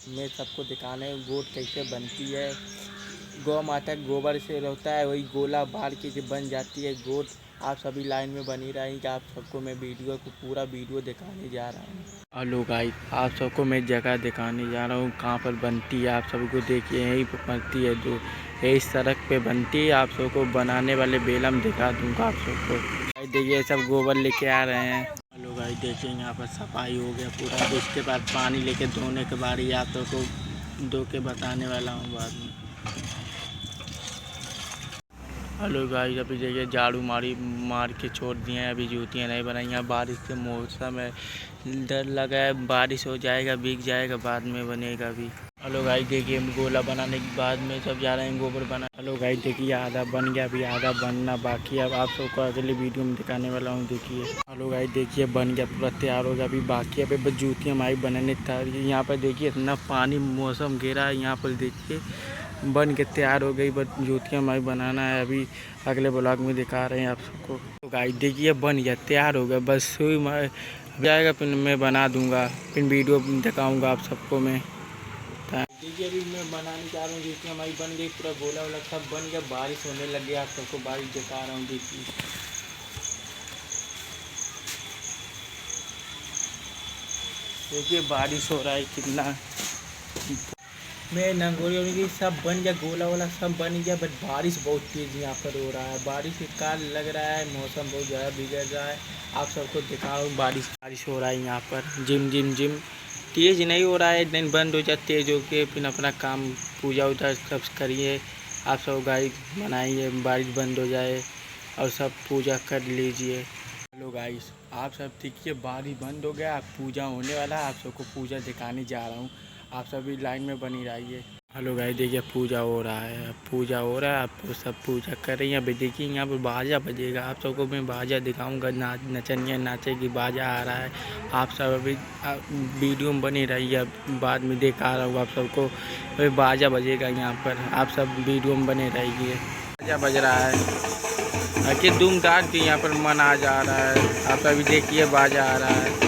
में सबको दिखाना है गोट कैसे बनती है। गौ माता के गोबर से होता है, वही गोला बाल के जो बन जाती है गोट। आप सभी लाइन में बनी रहेंगे, आप सबको मैं वीडियो को पूरा वीडियो दिखाने जा रहा हूँ। हेलो गाइस, आप सबको मैं जगह दिखाने जा रहा हूँ कहाँ पर बनती है। आप सबको देखिए यहीं पर बनती है, जो यही सड़क पे बनती है। आप सबको बनाने वाले बेला में दिखा दूँगा आप सबको। भाई देखिए सब गोबर लेके आ रहे हैं। हेलो गाइस देखिए यहाँ पर सफाई हो गया पूरा, उसके बाद पानी लेके धोने के बाद ही आप सबको धो के बताने वाला हूँ बाद में। हेलो गाइस, अभी देखिए झाड़ू मार के छोड़ दिए हैं, अभी जूतियाँ नहीं बनाई हैं। बारिश के मौसम है, डर लगा है बारिश हो जाएगा, भीग जाएगा, बाद में बनेगा अभी। हेलो गाइस देखिए गोला बनाने के बाद में सब जा रहे हैं गोबर बना। हेलो गाइस देखिए आधा बन गया, अभी आधा बनना बाकी है। अब आप सबको अगले वीडियो में दिखाने वाला हूँ देखिए। हेलो गाइस देखिए बन गया, पूरा तैयार हो गया, अभी बाकी है। अभी जूतियाँ हमारी बनाने तैयार। यहाँ पर देखिए इतना पानी मौसम गिरा है, यहाँ पर देखिए बन के तैयार हो गई, बस जूतियाँ हमारी बनाना है। अभी अगले ब्लॉग में दिखा रहे हैं आप सबको। तो गाइस देखिए बन गया, तैयार हो गया, बस सुई में जाएगा, फिर मैं बना दूंगा, फिर वीडियो दिखाऊंगा आप सबको मैं। देखिए अभी मैं बनाने जा रहा हूँ, जूतियाँ हमारी बन गई, पूरा गोला वोला सब बन गया। बारिश होने लग गया, आप सबको बारिश दिखा रहा हूँ देखिए। देखिए बारिश हो रहा है कितना। मैं नंगोरी सब बन गया, गोला वोला सब बन गया, बट बारिश बहुत तेज़ यहाँ पर हो रहा है। बारिश के कारण लग रहा है मौसम बहुत ज़्यादा बिगड़ रहा है। आप सबको दिखा रहा हूँ बारिश हो रहा है यहाँ पर। जिम जिम जिम तेज़ नहीं हो रहा है, दिन बंद हो जाए तेज़ होके, फिर अपना काम पूजा उजा सब करिए। आप सब गाइस बनाइए, बारिश बंद हो जाए और सब पूजा कर लीजिए। हेलो गाइस, आप सब देखिए बारिश बंद हो गया, पूजा होने वाला है। आप सबको पूजा दिखाने जा रहा हूँ, आप सभी लाइन में बनी रहिए। हेलो गाइस देखिए पूजा हो रहा है, पूजा हो रहा है, आप सब पूजा कर रही हैं। अभी देखिए यहाँ पर बाजा बजेगा, आप सबको मैं बाजा दिखाऊंगा, नचनिया नाचेगी, बाजा आ रहा है। आप सब अभी वीडियो में बनी रहिए, बाद में दिखा रहा हूँ आप सबको। अभी बाजा बजेगा यहाँ पर, आप सब वीडियो में बने रहिए। बाजा बज रहा है, कि धूमधाम की यहाँ पर मना जा रहा है। आप अभी देखिए बाजा आ रहा है।